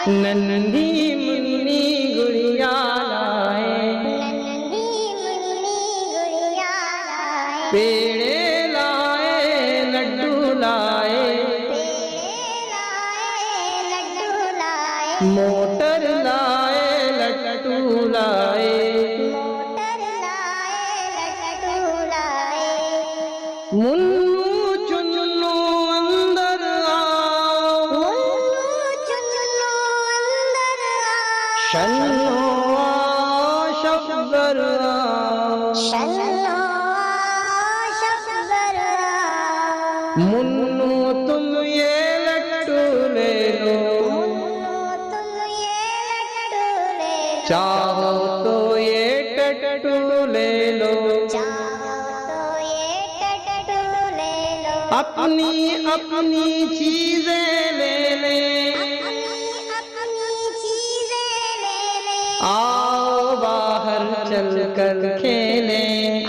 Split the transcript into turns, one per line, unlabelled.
नन्ही मुन्नी गुड़िया लाए, पेड़े लाए लड्डू लाए, मोटर लाए लट्टू लाए, मुन्नू चुन्नू अंदर आओ, शन्नो शब्बर आओ, मुन्नू तुम ये लट्टू ले लो, चाहो तो ये टट्टू ले लो, अपनी अपनी चीजें ले ले, आओ बाहर चल कर खेलें।